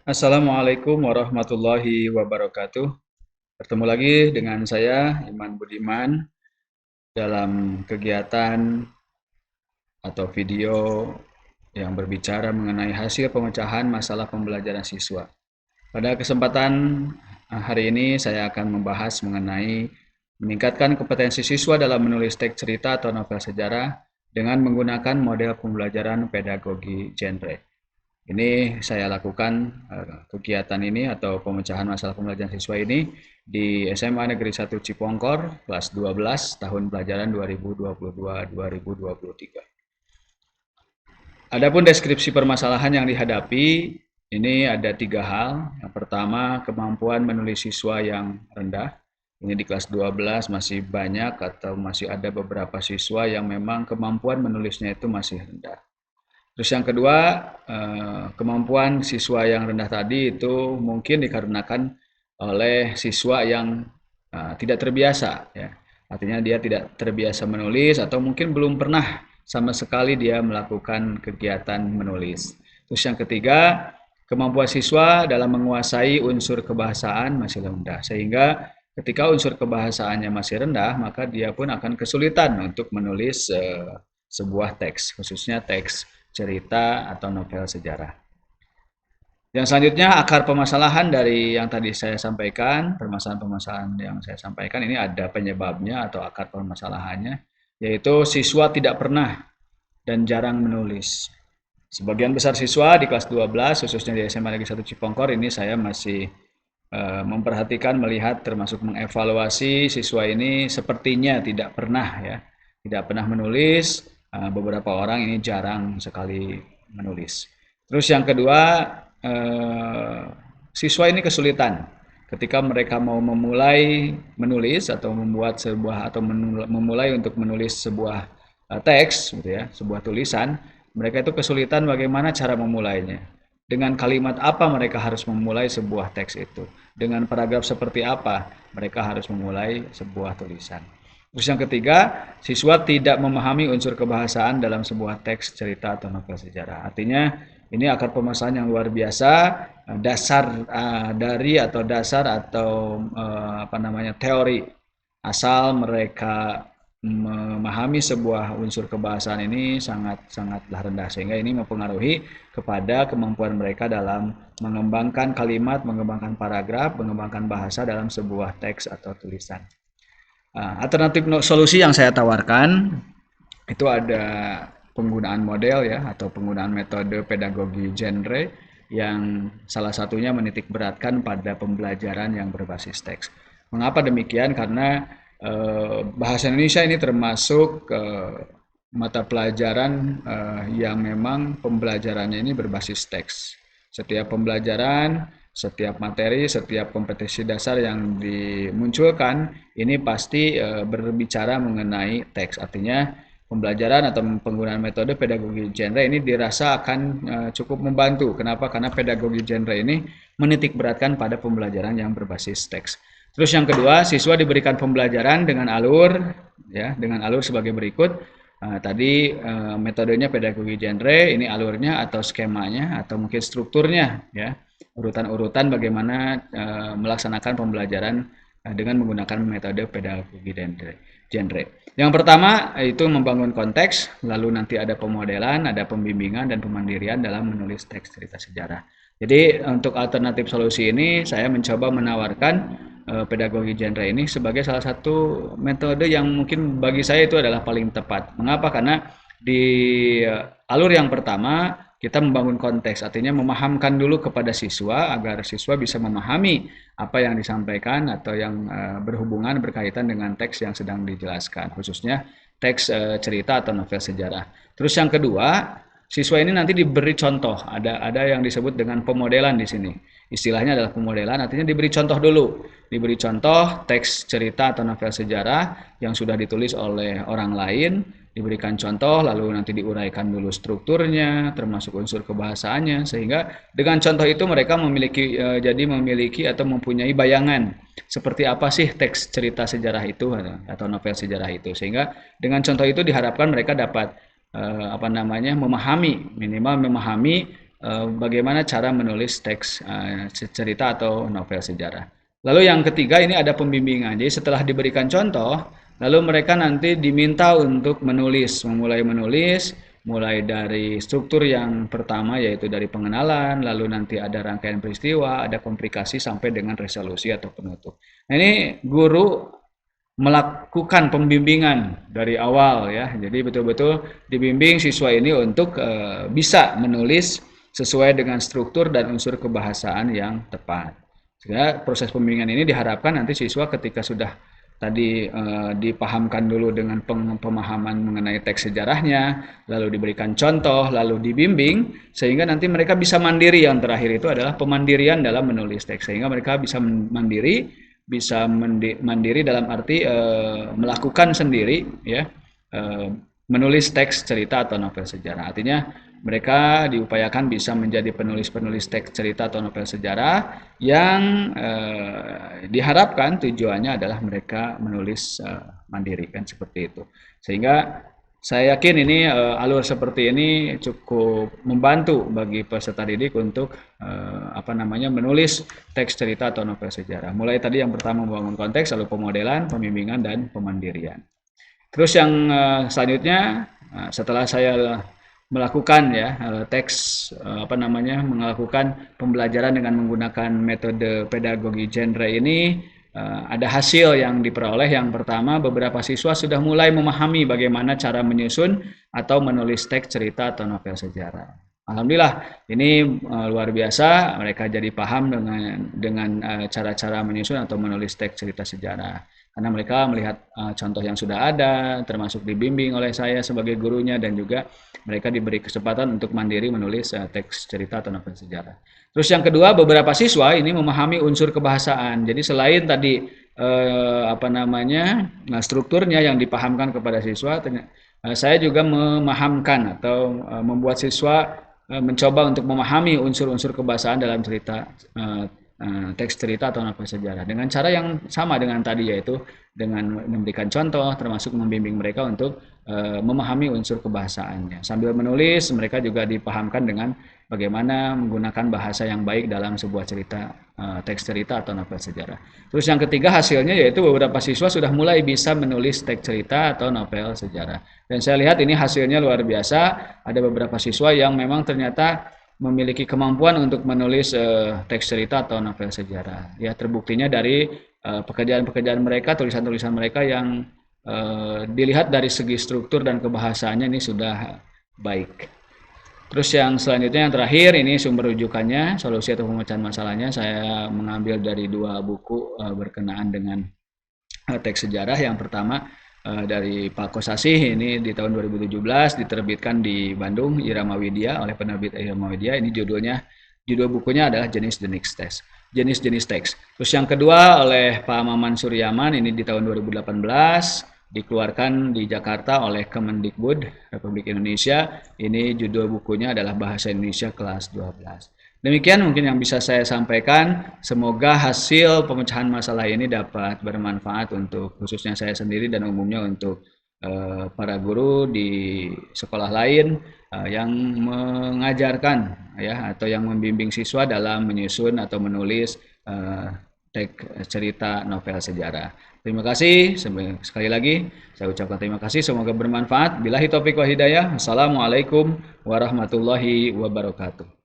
Assalamualaikum warahmatullahi wabarakatuh. Bertemu lagi dengan saya, Iman Budiman, dalam kegiatan atau video yang berbicara mengenai hasil pemecahan masalah pembelajaran siswa. Pada kesempatan hari ini saya akan membahas mengenai meningkatkan kompetensi siswa dalam menulis teks cerita atau novel sejarah dengan menggunakan model pembelajaran pedagogi genre. Ini saya lakukan kegiatan ini atau pemecahan masalah pembelajaran siswa ini di SMA Negeri 1 Cipongkor, kelas 12, tahun pelajaran 2022-2023. Adapun deskripsi permasalahan yang dihadapi, ini ada 3 hal. Yang pertama, kemampuan menulis siswa yang rendah. Ini di kelas 12 masih banyak atau masih ada beberapa siswa yang memang kemampuan menulisnya itu masih rendah. Terus yang kedua, kemampuan siswa yang rendah tadi itu mungkin dikarenakan oleh siswa yang tidak terbiasa, ya. Artinya dia tidak terbiasa menulis atau mungkin belum pernah sama sekali dia melakukan kegiatan menulis. Terus yang ketiga, kemampuan siswa dalam menguasai unsur kebahasaan masih rendah, sehingga ketika unsur kebahasaannya masih rendah, maka dia pun akan kesulitan untuk menulis sebuah teks, khususnya teks cerita atau novel sejarah. Yang selanjutnya, akar permasalahan dari yang tadi saya sampaikan, permasalahan-permasalahan yang saya sampaikan ini ada penyebabnya atau akar permasalahannya, yaitu siswa tidak pernah dan jarang menulis. Sebagian besar siswa di kelas 12, khususnya di SMA Negeri 1 Cipongkor, ini saya masih memperhatikan, melihat, termasuk mengevaluasi siswa ini sepertinya tidak pernah, ya, tidak pernah menulis. Beberapa orang ini jarang sekali menulis. Terus yang kedua, siswa ini kesulitan ketika mereka mau memulai menulis atau membuat sebuah atau memulai untuk menulis sebuah teks, gitu ya, sebuah tulisan. Mereka itu kesulitan bagaimana cara memulainya. Dengan kalimat apa mereka harus memulai sebuah teks itu? Dengan paragraf seperti apa mereka harus memulai sebuah tulisan? Terus yang ketiga, siswa tidak memahami unsur kebahasaan dalam sebuah teks cerita atau novel sejarah. Artinya ini akar permasalahan yang luar biasa, dasar dari atau dasar atau teori asal mereka memahami sebuah unsur kebahasaan ini sangatlah rendah, sehingga ini mempengaruhi kepada kemampuan mereka dalam mengembangkan kalimat, mengembangkan paragraf, mengembangkan bahasa dalam sebuah teks atau tulisan. Alternatif solusi yang saya tawarkan itu ada penggunaan model, ya, atau penggunaan metode pedagogi genre yang salah satunya menitik beratkan pada pembelajaran yang berbasis teks. Mengapa demikian? Karena bahasa Indonesia ini termasuk mata pelajaran yang memang pembelajarannya ini berbasis teks. Setiap pembelajaran, setiap materi, setiap kompetensi dasar yang dimunculkan ini pasti berbicara mengenai teks. Artinya pembelajaran atau penggunaan metode pedagogi genre ini dirasa akan cukup membantu. Kenapa? Karena pedagogi genre ini menitik beratkan pada pembelajaran yang berbasis teks. Terus yang kedua, siswa diberikan pembelajaran dengan alur, ya, dengan alur sebagai berikut. Tadi metodenya pedagogi genre, ini alurnya atau skemanya atau mungkin strukturnya, ya, urutan-urutan bagaimana melaksanakan pembelajaran dengan menggunakan metode pedagogi genre. Yang pertama itu membangun konteks, lalu nanti ada pemodelan, ada pembimbingan dan pemandirian dalam menulis teks cerita sejarah. Jadi untuk alternatif solusi ini saya mencoba menawarkan pedagogi genre ini sebagai salah satu metode yang mungkin bagi saya itu adalah paling tepat. Mengapa? Karena di alur yang pertama kita membangun konteks, artinya memahamkan dulu kepada siswa agar siswa bisa memahami apa yang disampaikan atau yang berhubungan berkaitan dengan teks yang sedang dijelaskan, khususnya teks cerita atau novel sejarah. Terus yang kedua, siswa ini nanti diberi contoh, ada yang disebut dengan pemodelan di sini. Istilahnya adalah pemodelan, artinya diberi contoh dulu. Diberi contoh teks cerita atau novel sejarah yang sudah ditulis oleh orang lain, diberikan contoh, lalu nanti diuraikan dulu strukturnya, termasuk unsur kebahasaannya, sehingga dengan contoh itu mereka memiliki atau mempunyai bayangan seperti apa sih teks cerita sejarah itu atau novel sejarah itu, sehingga dengan contoh itu diharapkan mereka dapat minimal memahami bagaimana cara menulis teks cerita atau novel sejarah. Lalu yang ketiga ini ada pembimbingan. Jadi setelah diberikan contoh, lalu mereka nanti diminta untuk menulis, memulai menulis, mulai dari struktur yang pertama yaitu dari pengenalan, lalu nanti ada rangkaian peristiwa, ada komplikasi sampai dengan resolusi atau penutup. Nah, ini guru melakukan pembimbingan dari awal ya. Jadi betul-betul dibimbing siswa ini untuk bisa menulis sesuai dengan struktur dan unsur kebahasaan yang tepat. Sehingga proses pembimbingan ini diharapkan nanti siswa ketika sudah tadi dipahamkan dulu dengan pemahaman mengenai teks sejarahnya, lalu diberikan contoh, lalu dibimbing, sehingga nanti mereka bisa mandiri. Yang terakhir itu adalah pemandirian dalam menulis teks, sehingga mereka bisa mandiri, bisa mandiri dalam arti melakukan sendiri, ya, menulis teks cerita atau novel sejarah. Artinya mereka diupayakan bisa menjadi penulis-penulis teks cerita atau novel sejarah yang diharapkan tujuannya adalah mereka menulis mandiri, kan seperti itu. Sehingga saya yakin ini alur seperti ini cukup membantu bagi peserta didik untuk menulis teks cerita atau novel sejarah. Mulai tadi yang pertama membangun konteks, lalu pemodelan, pembimbingan, dan pemandirian. Terus yang selanjutnya setelah saya melakukan melakukan pembelajaran dengan menggunakan metode pedagogi genre ini, ada hasil yang diperoleh. Yang pertama, beberapa siswa sudah mulai memahami bagaimana cara menyusun atau menulis teks cerita atau novel sejarah. Alhamdulillah, ini luar biasa, mereka jadi paham dengan cara-cara menyusun atau menulis teks cerita sejarah. Karena mereka melihat contoh yang sudah ada, termasuk dibimbing oleh saya sebagai gurunya, dan juga mereka diberi kesempatan untuk mandiri menulis teks cerita atau novel sejarah. Terus yang kedua, beberapa siswa ini memahami unsur kebahasaan. Jadi selain tadi strukturnya yang dipahamkan kepada siswa, saya juga memahamkan atau membuat siswa mencoba untuk memahami unsur-unsur kebahasaan dalam cerita teks cerita atau novel sejarah dengan cara yang sama dengan tadi, yaitu dengan memberikan contoh, termasuk membimbing mereka untuk memahami unsur kebahasaannya. Sambil menulis, mereka juga dipahamkan dengan bagaimana menggunakan bahasa yang baik dalam sebuah cerita, teks cerita atau novel sejarah. Terus yang ketiga, hasilnya yaitu beberapa siswa sudah mulai bisa menulis teks cerita atau novel sejarah. Dan saya lihat ini hasilnya luar biasa. Ada beberapa siswa yang memang ternyata memiliki kemampuan untuk menulis teks cerita atau novel sejarah. Ya, terbuktinya dari pekerjaan-pekerjaan mereka, tulisan-tulisan mereka yang dilihat dari segi struktur dan kebahasaannya ini sudah baik. Terus yang selanjutnya, yang terakhir, ini sumber rujukannya, solusi atau pemecahan masalahnya. Saya mengambil dari dua buku berkenaan dengan teks sejarah. Yang pertama dari Pak Kosasih, ini di tahun 2017 diterbitkan di Bandung, Irama Widya, oleh penerbit Irama Widya. Ini judul bukunya adalah jenis-jenis teks. Terus yang kedua oleh Pak Maman Suryaman, ini di tahun 2018 dikeluarkan di Jakarta oleh Kemendikbud Republik Indonesia. Ini judul bukunya adalah Bahasa Indonesia kelas 12. Demikian mungkin yang bisa saya sampaikan. Semoga hasil pemecahan masalah ini dapat bermanfaat untuk khususnya saya sendiri dan umumnya untuk para guru di sekolah lain yang mengajarkan atau yang membimbing siswa dalam menyusun atau menulis teks cerita novel sejarah. Terima kasih sekali lagi. Saya ucapkan terima kasih. Semoga bermanfaat. Billahi taufiq wal hidayah. Assalamualaikum warahmatullahi wabarakatuh.